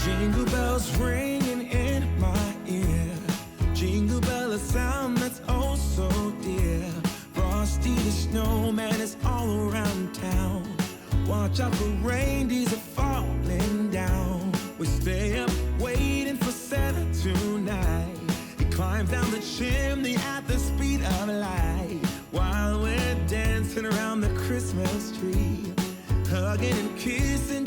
Jingle bells ringing in my ear. Jingle bell, a sound that's oh so dear. Frosty the snowman is all around town. Watch out for reindeers are falling down. We stay up waiting for Santa tonight. He climbs down the chimney at the speed of light, while we're dancing around the Christmas tree, hugging and kissing